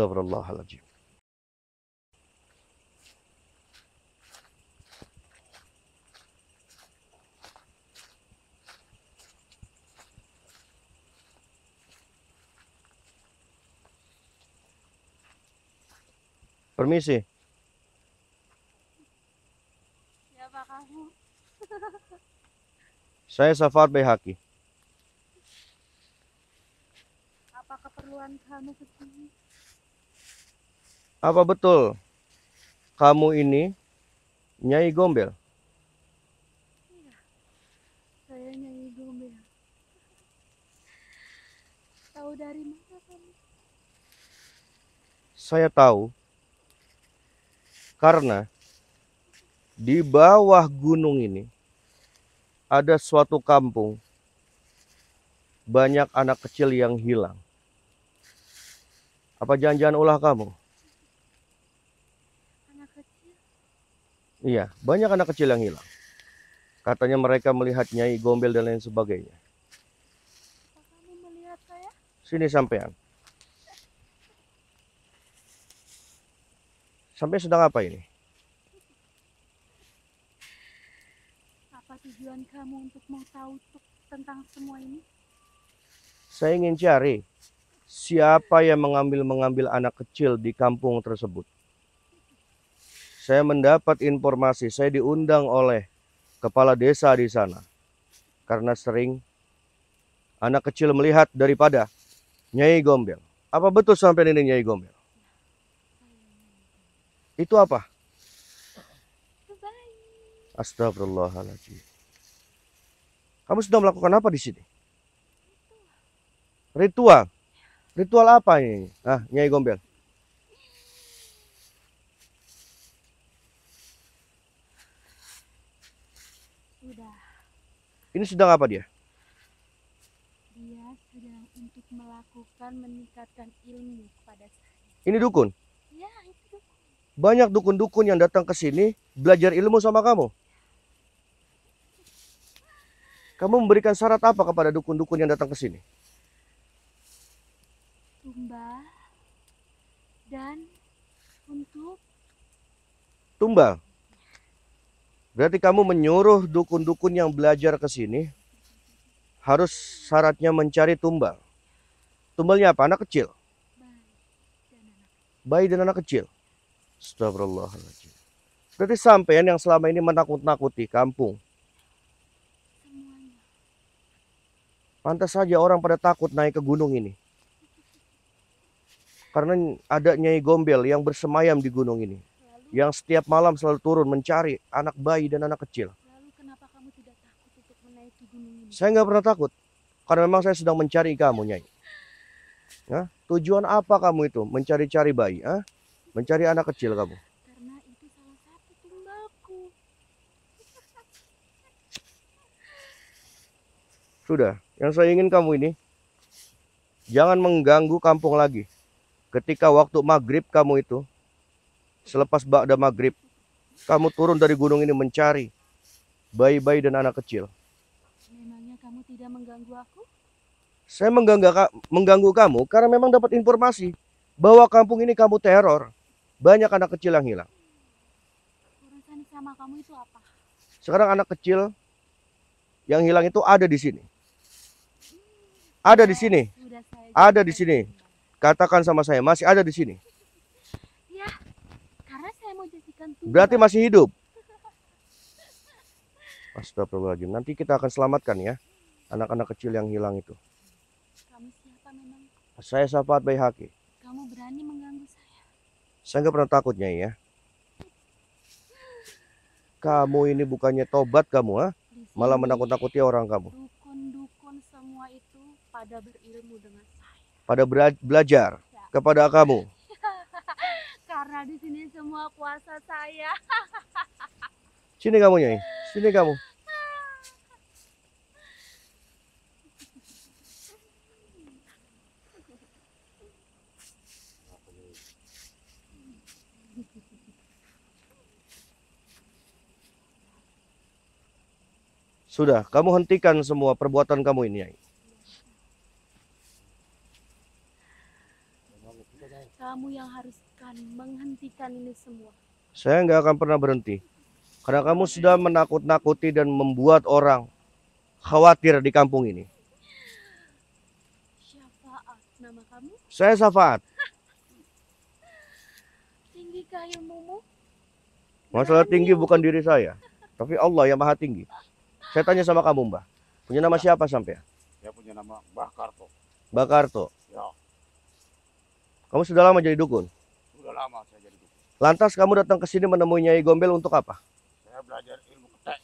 Astagfirullahaladzim. Permisi. Siapa kamu? Saya Safar Baihaqi. Apa keperluan kamu ke sini? Apa betul kamu ini Nyai Gombel? Iya, saya Nyai Gombel. Tahu dari mana kamu? Saya tahu karena di bawah gunung ini ada suatu kampung, banyak anak kecil yang hilang. Apa jangan-jangan ulah kamu? Anak kecil? Iya, banyak anak kecil yang hilang. Katanya mereka melihat Nyai Gombel dan lain sebagainya. Apa kamu melihat saya? Sini sampean. Sampai sedang apa ini? Apa tujuan kamu untuk mau tahu tentang semua ini? Saya ingin cari siapa yang mengambil anak kecil di kampung tersebut. Saya mendapat informasi, saya diundang oleh kepala desa di sana. Karena sering anak kecil melihat daripada Nyai Gombel. Apa betul sampai ini Nyai Gombel? Itu apa? Baik. Astagfirullahaladzim. Kamu sedang melakukan apa di sini? Ritual. Ritual apa ini? Ah, Nyai Gombel. Sudah, Ini sedang apa dia? dia sedang untuk melakukan meningkatkan ilmu kepada saya. Ini dukun. Ya, itu. Banyak dukun-dukun yang datang ke sini belajar ilmu sama kamu. Kamu memberikan syarat apa kepada dukun-dukun yang datang ke sini? Tumbal dan untuk Tumbal. Berarti kamu menyuruh dukun-dukun yang belajar ke sini harus syaratnya mencari tumbal. Tumbalnya apa? Anak kecil. bayi dan anak. Bayi dan anak kecil. Astagfirullahaladzim. Berarti sampean yang selama ini menakut-nakuti kampung. Semuanya. Pantas saja orang pada takut naik ke gunung ini. Karena ada Nyai Gombel yang bersemayam di gunung ini. Lalu, Yang setiap malam selalu turun mencari anak bayi dan anak kecil. lalu kenapa kamu tidak takut untuk menaiki gunung ini? Saya nggak pernah takut. Karena memang saya sedang mencari kamu, Nyai. Ya, tujuan apa kamu itu? Mencari-cari bayi? Ah? Mencari anak kecil kamu? Karena itu salah satu tumbalku. Sudah, yang saya ingin kamu ini jangan mengganggu kampung lagi. Ketika waktu maghrib kamu itu, selepas ba'da maghrib, kamu turun dari gunung ini mencari bayi-bayi dan anak kecil. Memangnya kamu tidak mengganggu aku? Saya mengganggu kamu karena memang dapat informasi bahwa kampung ini kamu teror. Banyak anak kecil yang hilang. Urusan sama kamu itu apa? Sekarang anak kecil yang hilang itu ada di sini. Ada di sini. Sudah saya Ada di jelaskan sini. semuanya. Katakan sama saya, masih ada di sini. Ya, karena saya mau jadikan tumbal. Berarti masih hidup. Astagfirullahaladzim. Nanti kita akan selamatkan ya anak-anak kecil yang hilang itu. Kamu siapa memang? Saya Safar Baihaqi. Kamu berani mengganggu saya? Saya nggak pernah takut, Nyai ya. Kamu ini bukannya tobat kamu, ha? Di sini, Malah menakut-nakuti orang kamu. dukun-dukun semua itu pada berilmu dengan saya. Pada belajar kepada kamu. Karena di sini semua kuasa saya. Sini kamu, Nyai. Sini kamu. Sudah, kamu hentikan semua perbuatan kamu ini, Nyai. Kamu yang haruskan menghentikan ini semua. Saya nggak akan pernah berhenti. Karena kamu sudah menakut-nakuti dan membuat orang khawatir di kampung ini. Syafaat nama kamu? Saya Syafaat. Tinggikah ilmumu? Masalah tinggi bukan diri saya, tapi Allah yang maha tinggi. Saya tanya sama kamu, Mbah. Punya nama siapa sampai? Saya punya nama Mbah Karto. Mbah Karto. Ya, Kamu sudah lama jadi dukun. sudah lama saya jadi dukun. Lantas kamu datang ke sini menemui Nyai Gombel untuk apa? Saya belajar ilmu ketek.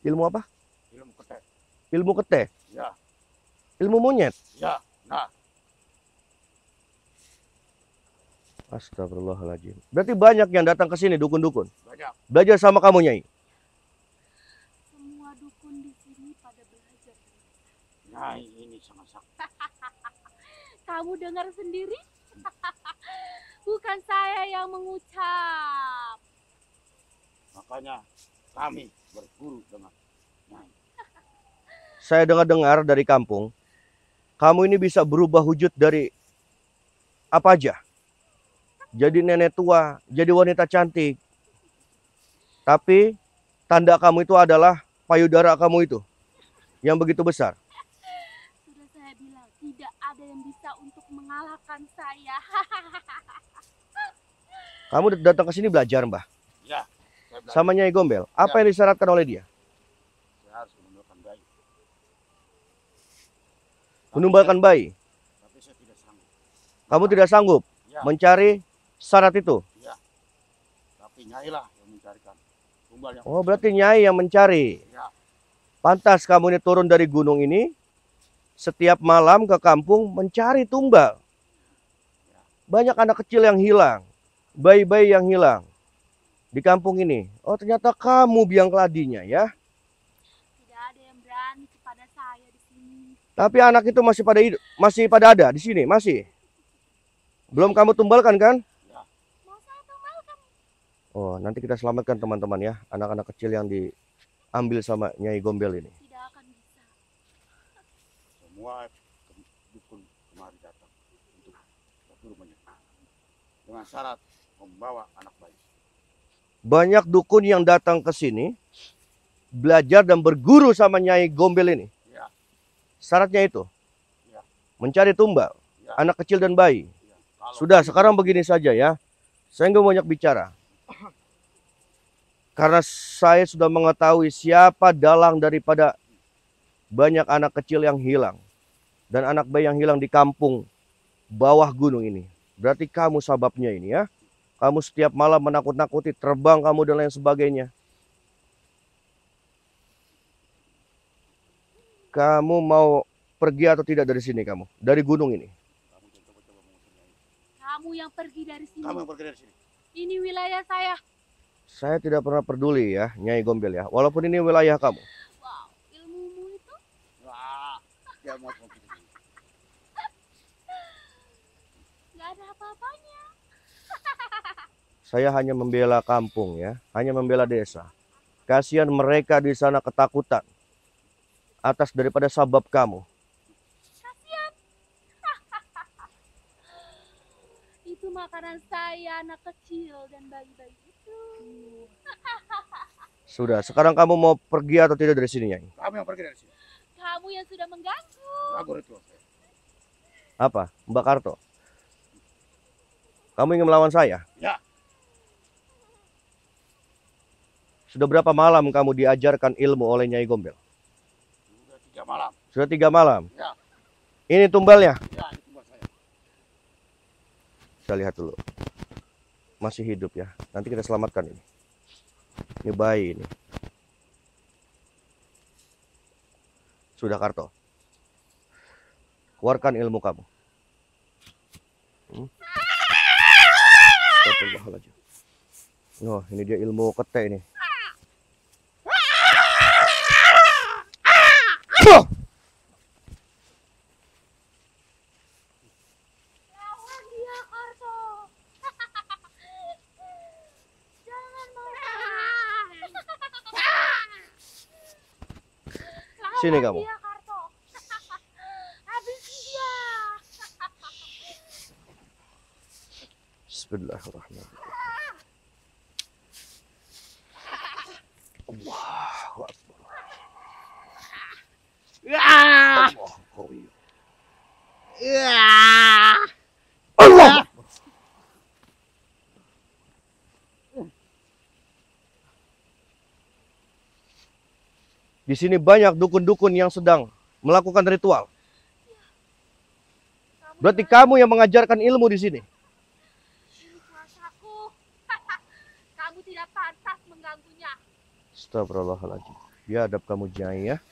Ilmu apa? Ilmu ketek. Ilmu kete. Ya, Ilmu monyet. ya. Nah, Astagfirullahaladzim. Berarti banyak yang datang ke sini dukun-dukun. banyak. Belajar sama kamu, Nyai. Semua dukun di sini pada belajar. Nyai ini sangat sakti. Kamu dengar sendiri? Bukan saya yang mengucap. Makanya kami berguru dengan Nyai. Saya dengar-dengar dari kampung, kamu ini bisa berubah wujud dari apa aja. Jadi nenek tua, jadi wanita cantik. Tapi tanda kamu itu adalah payudara kamu itu yang begitu besar. Sudah saya bilang, tidak ada yang bisa untuk mengalahkan saya. Kamu datang ke sini belajar, Mbah. Ya, saya belajar. Sama Nyai Gombel. Apa yang disyaratkan oleh dia? Saya harus menumbalkan bayi. Menumbalkan bayi. Tapi saya tidak sanggup. Kamu tidak sanggup Ya, mencari syarat itu. ya. Tapi Nyai lah yang mencarikan tumbal yang. Oh, berarti Nyai yang mencari. Ya, Pantas kamu ini turun dari gunung ini setiap malam ke kampung mencari tumbal. Banyak anak kecil yang hilang, bayi-bayi yang hilang di kampung ini. Oh, ternyata kamu biang keladinya ya. Tidak ada yang berani kepada saya di sini. Tapi anak itu masih pada hidup, masih pada ada di sini, masih. Belum kamu tumbalkan kan? Mau saya tumbalkan? Oh, nanti kita selamatkan teman-teman ya, anak-anak kecil yang diambil sama Nyai Gombel ini. Tidak akan bisa. semua dukun kemari datang untuk berguru menyerang. Dengan syarat membawa anak bayi. Banyak dukun yang datang ke sini belajar dan berguru sama Nyai Gombel ini. Ya, Syaratnya itu Ya. mencari tumbal, Ya. anak kecil dan bayi. ya. Kalau Sudah, kami- sekarang begini saja ya. Saya nggak banyak bicara. Karena saya sudah mengetahui siapa dalang daripada banyak anak kecil yang hilang. Dan anak bayi yang hilang di kampung bawah gunung ini. Berarti kamu sababnya ini ya. Kamu setiap malam menakut-nakuti, terbang kamu dan lain sebagainya. Kamu mau pergi atau tidak dari sini kamu? Dari gunung ini. Kamu jangan coba-coba mengusir Nyai. Kamu yang pergi dari sini. Kamu yang pergi dari sini. Ini wilayah saya. Saya tidak pernah peduli ya, Nyai Gombel ya. Walaupun ini wilayah kamu. Wow, ilmumu itu Wah, dia mau pergi dari sini. nggak ada apa-apanya. Saya hanya membela kampung ya, hanya membela desa. Kasihan mereka di sana ketakutan atas daripada sabab kamu. Kasihan. Itu makanan saya, anak kecil dan bayi-bayi itu. Sudah, sekarang kamu mau pergi atau tidak dari sini, Nyai? Kamu yang pergi dari sini. Kamu yang sudah mengganggu. Ragu ritual saya. Apa? Mbak Karto? Kamu ingin melawan saya? Ya. Sudah berapa malam kamu diajarkan ilmu oleh Nyai Gombel? Sudah 3 malam. Sudah 3 malam. Ya. Ini tumbalnya. Ya, ini tumbal saya. Kita lihat dulu. Masih hidup ya. Nanti kita selamatkan ini. Ini bayi ini. Sudah Karto. Keluarkan ilmu kamu. Astagfirullahaladzim. Oh, ini dia ilmu kete ini. Lawan dia, Karto. Jangan marah. Sini Lawan kamu. dia, Karto. Habisi dia. Bismillahirrahmanirrahim. Allahu Akbar. Allahu Qawi. Allah. Di sini banyak dukun-dukun yang sedang melakukan ritual. Berarti kamu yang mengajarkan ilmu di sini. Ini kuasaku. Kamu tidak pantas mengganggunya. Astagfirullahaladzim. Biadab kamu Nyai ya.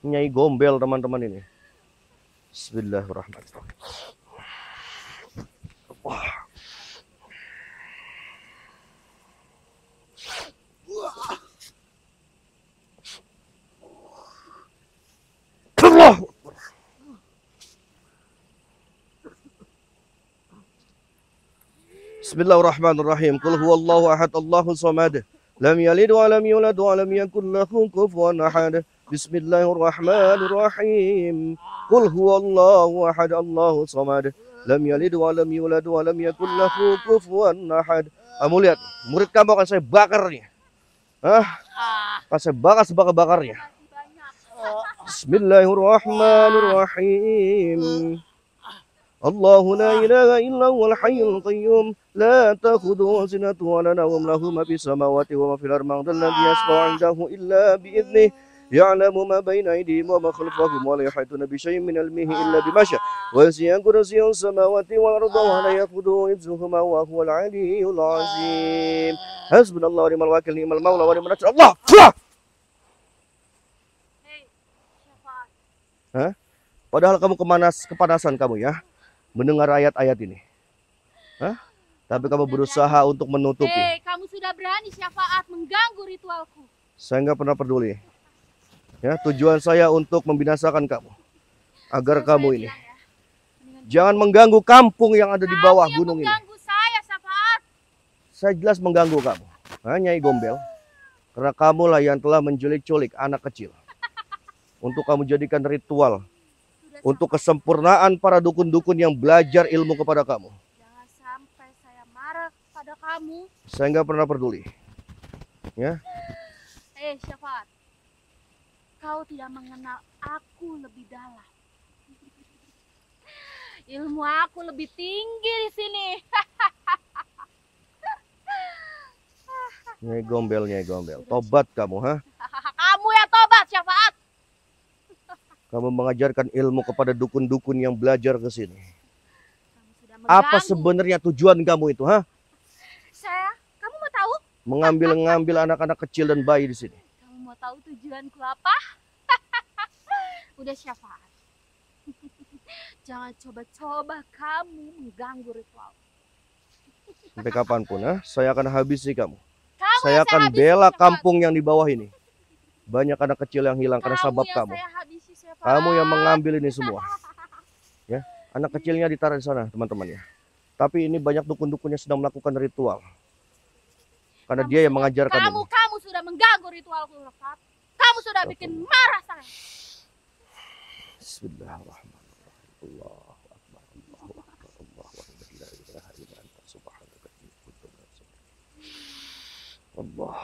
Nyai gombel teman-teman ini. Bismillahirrahmanirrahim. Wah. Allah. Bismillahirrahmanirrahim. Qul huwallahu ahad, Allahus samad. Lam yalid wa lam yulad wa lam yakul lahu kufuwan ahad. Bismillahirrahmanirrahim. Qul huwallahu ahad, Allahus samad. Lam yalid wa lam yulad wa lam yakul lahu kufuwan ahad. Kamu lihat, murid kamu akan saya bakar nih. Akan saya bakar sebakar-bakarnya. Bismillahirrahmanirrahim. Allahu la ilaha illa huwal hayyul qayyum la ta'khudhuhu sinatun wa la nawm lahu ma fis samawati wa ma fil ardi man dhal ladzi yashfa'u 'indahu illa bi idhnihi ya'lamu ma bayna aydihim wa ma khalfahum wa la yuhituna bi shay'in min 'ilmihi illa bima sha'a wa wasi'a kursiyyuhu samawati wal arda wa la yaquduhu hifdhuhuma wa huwal 'aliyyul 'azim. Hasbunallahu wa ni'mal wakil, ni'mal maula wa ni'mal nasir. Allah. Hei, syafaat. Padahal kamu kepanasan kamu ya mendengar ayat-ayat ini. Tapi kamu berusaha untuk menutupi. Hei, kamu sudah berani syafaat mengganggu ritualku. Saya nggak pernah peduli. Ya, tujuan saya untuk membinasakan kamu. Agar kamu ini jangan mengganggu kampung yang ada di bawah gunung ini. Mengganggu saya, syafaat. Saya jelas mengganggu kamu. Nyai gombel. Karena kamulah yang telah menculik-culik anak kecil. Untuk kamu jadikan ritual. Untuk kesempurnaan para dukun-dukun yang belajar ilmu kepada kamu. Jangan sampai saya marah pada kamu. Saya nggak pernah peduli. Ya. Syafaat. Kau tidak mengenal aku lebih dalam. Ilmu aku lebih tinggi di sini. Nyai gombel. Tobat kamu, Kamu yang tobat, syafaat. Kamu mengajarkan ilmu kepada dukun-dukun yang belajar ke sini. Kamu sudah Apa mengganggu. sebenarnya tujuan kamu itu, Kamu mau tahu? Mengambil anak-anak kecil dan bayi di sini. Kamu mau tahu tujuanku apa? Udah syafaat. Jangan coba-coba kamu mengganggu ritual. Sampai kapanpun, saya akan habisi kamu. Kamu Saya yang akan habisi, bela Syafaat. kampung yang di bawah ini. Banyak anak kecil yang hilang karena sebab yang kamu. saya habisi, Syafaat. Kamu yang mengambil ini semua. Ya, anak kecilnya ditaruh di sana, teman-teman ya. Tapi ini banyak dukun-dukun yang sedang melakukan ritual. Karena dia yang mengajarkan ini. Kamu sudah mengganggu ritualku, Syafaat. Kamu sudah bikin marah saya. Bismillahirrahmanirrahim. Allahu Akbar. Allahu Akbar. Allahu Akbar. La ilaha illa anta subhanaka inni kuntu minadh dhalimin. Allah.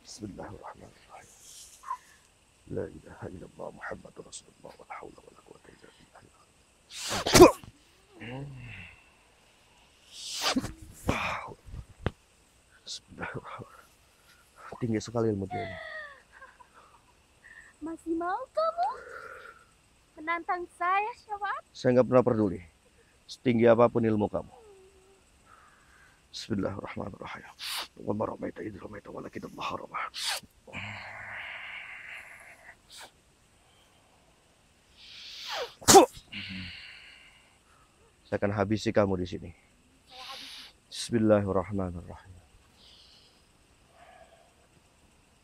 Bismillahirrahmanirrahim. La ilaha illallah Muhammadur Rasulullah wa la haula wa la quwwata illa billah. Bismillahirrahmanirrahim. Tinggi sekali ilmu dia ini. Masih mau kamu menantang saya, Syafaat? Saya nggak pernah peduli. Setinggi apapun ilmu kamu. Bismillahirrahmanirrahim. Wa ma ramaita idh ramaita walakin Allah rama. Saya akan habisi kamu di sini. Bismillahirrahmanirrahim.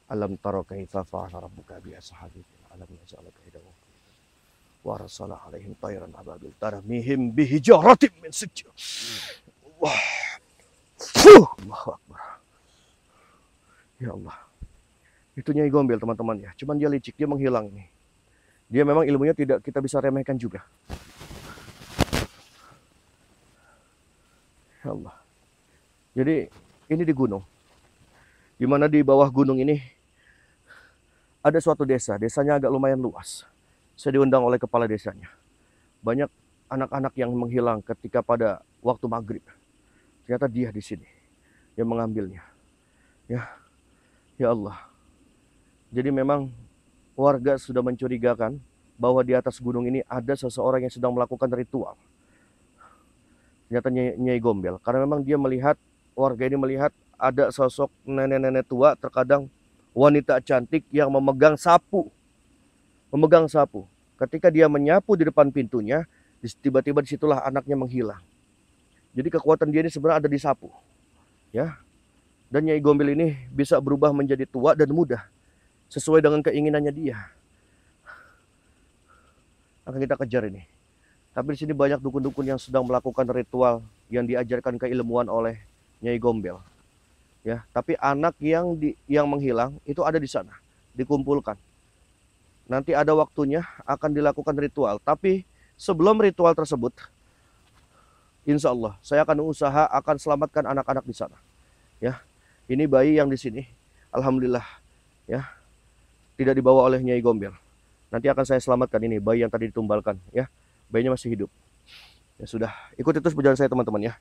Alam tara kaifa fa'ala rabbuka bi ashabil alam yaj'al kaidahum wa arsala 'alaihim tayran ababil tarmihim bi hijaratin min sijil. Wah. Allahu Akbar. Ya Allah. Itu Nyai Gombel teman-teman ya. Cuman dia licik, dia menghilang nih. Dia memang ilmunya tidak kita bisa remehkan juga. Ya Allah. Jadi ini di gunung. Di mana di bawah gunung ini ada suatu desa. Desanya agak lumayan luas. Saya diundang oleh kepala desanya. Banyak anak-anak yang menghilang ketika pada waktu maghrib. Ternyata dia di sini yang mengambilnya. Ya, ya Allah. Jadi memang warga sudah mencurigakan bahwa di atas gunung ini ada seseorang yang sedang melakukan ritual. Ternyata Nyai Gombel. Karena memang dia melihat, warga ini melihat ada sosok nenek-nenek tua, terkadang wanita cantik yang memegang sapu. Memegang sapu. Ketika dia menyapu di depan pintunya, tiba-tiba disitulah anaknya menghilang. Jadi kekuatan dia ini sebenarnya ada di sapu. Ya. Dan Nyai Gombel ini bisa berubah menjadi tua dan muda. Sesuai dengan keinginannya dia. Akan kita kejar ini. Tapi di sini banyak dukun-dukun yang sedang melakukan ritual yang diajarkan keilmuan oleh Nyai Gombel. Ya, tapi anak yang menghilang itu ada di sana, dikumpulkan. Nanti ada waktunya akan dilakukan ritual. Tapi sebelum ritual tersebut, insya Allah saya akan usaha akan selamatkan anak-anak di sana. Ya, ini bayi yang di sini, alhamdulillah, ya, tidak dibawa oleh Nyai Gombel. Nanti akan saya selamatkan ini bayi yang tadi ditumbalkan. Ya, bayinya masih hidup. Ya sudah, ikuti terus perjalanan saya teman-teman ya.